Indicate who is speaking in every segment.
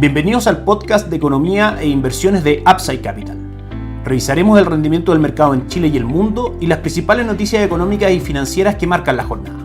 Speaker 1: Bienvenidos al podcast de economía e inversiones de Upside Capital. Revisaremos el rendimiento del mercado en Chile y el mundo y las principales noticias económicas y financieras que marcan la jornada.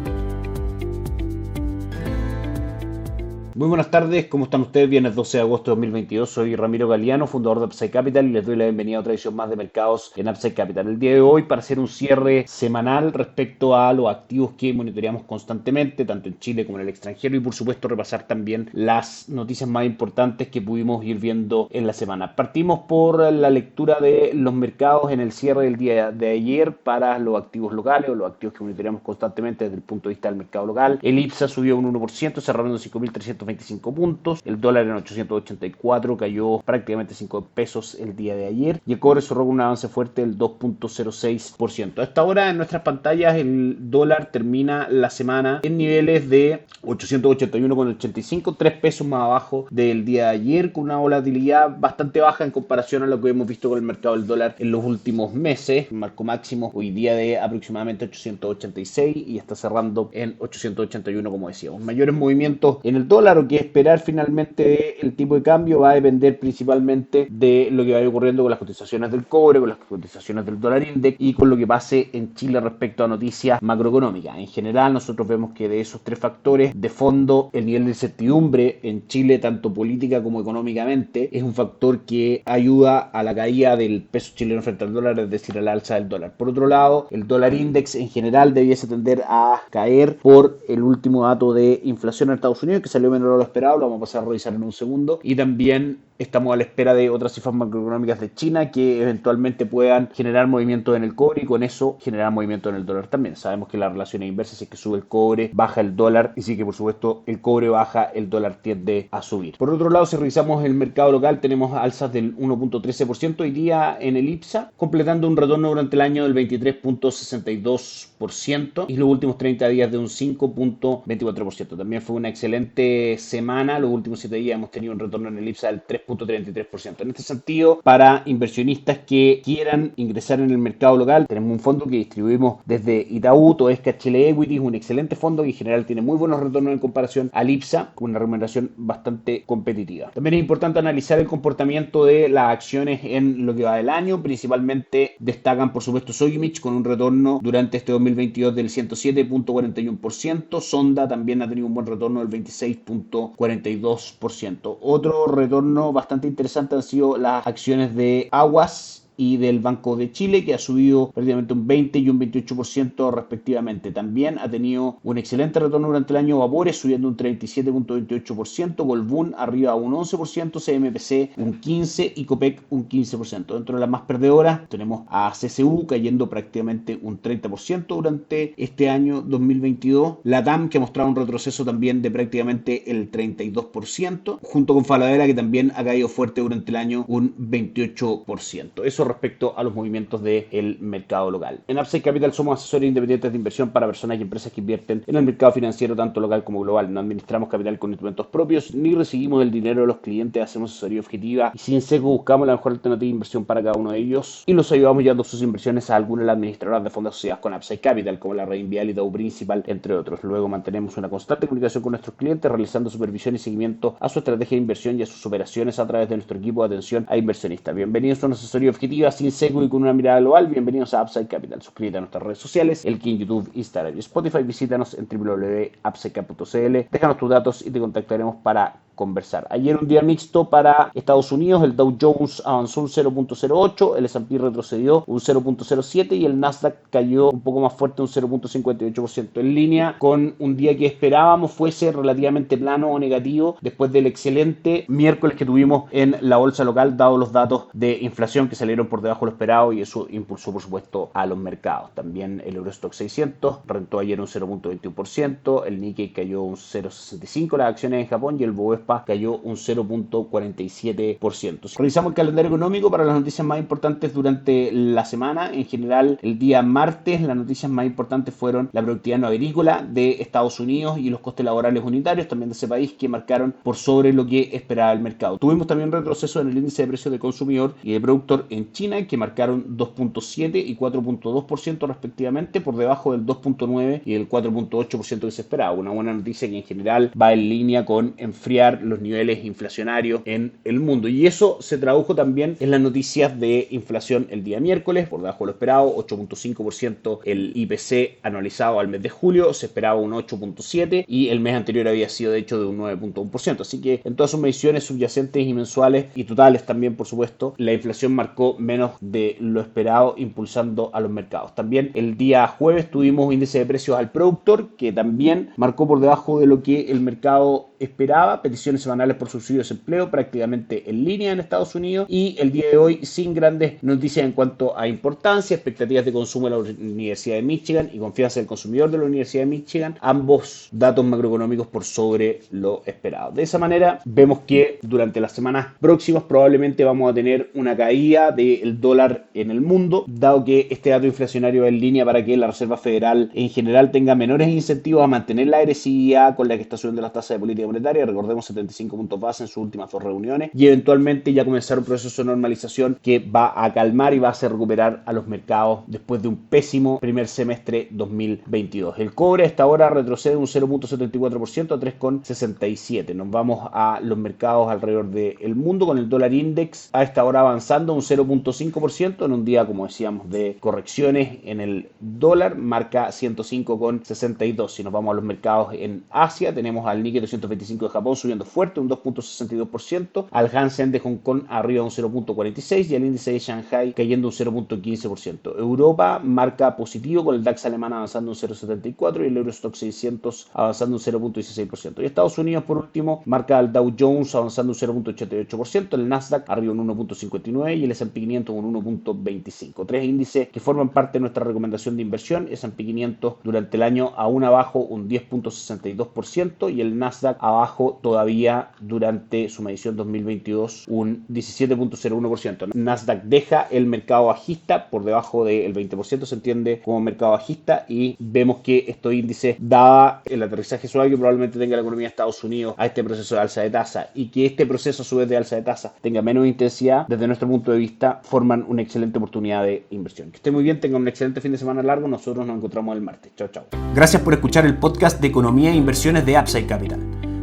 Speaker 1: Muy buenas tardes, ¿cómo están ustedes? Viernes 12 de agosto de 2022, soy Ramiro Galeano, fundador de Upside Capital y les doy la bienvenida a otra edición más de mercados en Upside Capital. El día de hoy para hacer un cierre semanal respecto a los activos que monitoreamos constantemente, tanto en Chile como en el extranjero y por supuesto repasar también las noticias más importantes que pudimos ir viendo en la semana. Partimos por la lectura de los mercados en el cierre del día de ayer para los activos locales o los activos que monitoreamos constantemente desde el punto de vista del mercado local. El IPSA subió un 1%, cerrando en 5.325 puntos, el dólar en 884 cayó prácticamente 5 pesos el día de ayer y el cobre cerró con un avance fuerte del 2.06%. A esta hora en nuestras pantallas el dólar termina la semana en niveles de 881,85, 3 pesos más abajo del día de ayer, con una volatilidad bastante baja en comparación a lo que hemos visto con el mercado del dólar en los últimos meses. Marco máximo hoy día de aproximadamente 886 y está cerrando en 881, como decíamos. Mayores movimientos en el dólar o que esperar finalmente del tipo de cambio va a depender principalmente de lo que vaya ocurriendo con las cotizaciones del cobre, con las cotizaciones del dólar index y con lo que pase en Chile respecto a noticias macroeconómicas. En general nosotros vemos que de esos tres factores de fondo el nivel de incertidumbre en Chile tanto política como económicamente es un factor que ayuda a la caída del peso chileno frente al dólar, es decir, a la alza del dólar. Por otro lado, el dólar index en general debiese tender a caer por el último dato de inflación en Estados Unidos que salió menor a lo esperado, lo vamos a pasar a revisar en un segundo, y también estamos a la espera de otras cifras macroeconómicas de China que eventualmente puedan generar movimientos en el cobre y con eso generar movimientos en el dólar también. Sabemos que la relación es inversa, si es que sube el cobre, baja el dólar, y si que por supuesto el cobre baja, el dólar tiende a subir. Por otro lado, si revisamos el mercado local, tenemos alzas del 1.13% hoy día en el IPSA, completando un retorno durante el año del 23.62% y los últimos 30 días de un 5.24%. También fue una excelente semana, los últimos 7 días hemos tenido un retorno en el IPSA del 3.33%. En este sentido, para inversionistas que quieran ingresar en el mercado local, tenemos un fondo que distribuimos desde Itaú, Toesca Chile Equities, un excelente fondo que en general tiene muy buenos retornos en comparación al IPSA, con una remuneración bastante competitiva. También es importante analizar el comportamiento de las acciones en lo que va del año, principalmente destacan por supuesto Sojimich con un retorno durante este 2022 del 107.41%, Sonda también ha tenido un buen retorno del 26.42%. Otro retorno bastante interesante han sido las acciones de Aguas y del Banco de Chile, que ha subido prácticamente un 20 y un 28% respectivamente. También ha tenido un excelente retorno durante el año Vapores, subiendo un 37.28%, Colbún arriba a un 11%, CMPC un 15% y Copec un 15%. Dentro de las más perdedoras tenemos a CCU cayendo prácticamente un 30% durante este año 2022, Latam que ha mostrado un retroceso también de prácticamente el 32%, junto con Falabella que también ha caído fuerte durante el año un 28%. Eso respecto a los movimientos del mercado local. En Upside Capital somos asesores independientes de inversión para personas y empresas que invierten en el mercado financiero tanto local como global. No administramos capital con instrumentos propios ni recibimos el dinero de los clientes, hacemos asesoría objetiva y sin sesgo buscamos la mejor alternativa de inversión para cada uno de ellos y los ayudamos llevando sus inversiones a algunas de las administradoras de fondos asociadas con Upside Capital como la Red Invial y Dow Principal, entre otros. Luego mantenemos una constante comunicación con nuestros clientes realizando supervisión y seguimiento a su estrategia de inversión y a sus operaciones a través de nuestro equipo de atención a inversionistas. Bienvenidos a una asesoría objetiva sin sesgo y con una mirada global. Bienvenidos a Upside Capital. Suscríbete a nuestras redes sociales, el que en YouTube, Instagram y Spotify. Visítanos en www.upsidecap.cl. Déjanos tus datos y te contactaremos para conversar. Ayer un día mixto para Estados Unidos, el Dow Jones avanzó un 0.08, el S&P retrocedió un 0.07 y el Nasdaq cayó un poco más fuerte, un 0.58%, en línea con un día que esperábamos fuese relativamente plano o negativo después del excelente miércoles que tuvimos en la bolsa local, dados los datos de inflación que salieron por debajo de lo esperado y eso impulsó por supuesto a los mercados. También el Eurostock 600 rentó ayer un 0.21%, el Nikkei cayó un 0.65%, las acciones en Japón y el Bovespa cayó un 0.47%. Revisamos el calendario económico para las noticias más importantes durante la semana. En general, el día martes, las noticias más importantes fueron la productividad no agrícola de Estados Unidos y los costes laborales unitarios también de ese país que marcaron por sobre lo que esperaba el mercado. Tuvimos también retroceso en el índice de precios de consumidor y de productor en China que marcaron 2.7 y 4.2% respectivamente, por debajo del 2.9 y el 4.8% que se esperaba. Una buena noticia que en general va en línea con enfriar superar los niveles inflacionarios en el mundo. Y eso se tradujo también en las noticias de inflación el día miércoles, por debajo de lo esperado, 8.5% el IPC anualizado al mes de julio, se esperaba un 8.7% y el mes anterior había sido de hecho de un 9.1%. Así que en todas sus mediciones subyacentes y mensuales y totales también, por supuesto, la inflación marcó menos de lo esperado, impulsando a los mercados. También el día jueves tuvimos índice de precios al productor, que también marcó por debajo de lo que el mercado esperaba, peticiones semanales por subsidio de desempleo prácticamente en línea en Estados Unidos, y el día de hoy sin grandes noticias en cuanto a importancia, expectativas de consumo de la Universidad de Michigan y confianza del consumidor de la Universidad de Michigan, ambos datos macroeconómicos por sobre lo esperado. De esa manera vemos que durante las semanas próximas probablemente vamos a tener una caída del dólar en el mundo, dado que este dato inflacionario es en línea para que la Reserva Federal en general tenga menores incentivos a mantener la agresividad con la que está subiendo las tasas de política monetaria. Recordemos 75 puntos base en sus últimas 2 reuniones, y eventualmente ya comenzar un proceso de normalización que va a calmar y va a hacer recuperar a los mercados después de un pésimo primer semestre 2022. El cobre a esta hora retrocede un 0.74% a 3,67. Nos vamos a los mercados alrededor del mundo con el dólar index a esta hora avanzando un 0.5% en un día, como decíamos, de correcciones en el dólar, marca 105,62. Si nos vamos a los mercados en Asia, tenemos al Nikkei 225 de Japón subiendo fuerte un 2.62%, al Hansen de Hong Kong arriba un 0.46% y al índice de Shanghai cayendo un 0.15%. Europa marca positivo con el DAX alemán avanzando un 0.74% y el Eurostoxx 600 avanzando un 0.16%. Y Estados Unidos, por último, marca al Dow Jones avanzando un 0.88%, el Nasdaq arriba un 1.59% y el S&P 500 un 1.25%. Tres índices que forman parte de nuestra recomendación de inversión. S&P 500 durante el año aún abajo un 10.62% y el Nasdaq abajo todavía durante su medición 2022 un 17.01%. Nasdaq deja el mercado bajista por debajo del 20%, se entiende como mercado bajista, y vemos que estos índices, dada el aterrizaje suave que probablemente tenga la economía de Estados Unidos a este proceso de alza de tasa y que este proceso a su vez de alza de tasa tenga menos intensidad, desde nuestro punto de vista forman una excelente oportunidad de inversión. Que esté muy bien, tengan un excelente fin de semana largo. Nosotros nos encontramos el martes. Chao, chao.
Speaker 2: Gracias por escuchar el podcast de Economía e Inversiones de Upside Capital.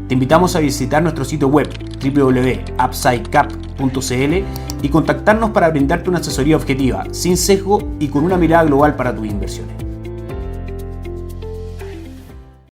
Speaker 2: Te invitamos a visitar nuestro sitio web www.upsidecap.cl y contactarnos para brindarte una asesoría objetiva, sin sesgo y con una mirada global para tus inversiones.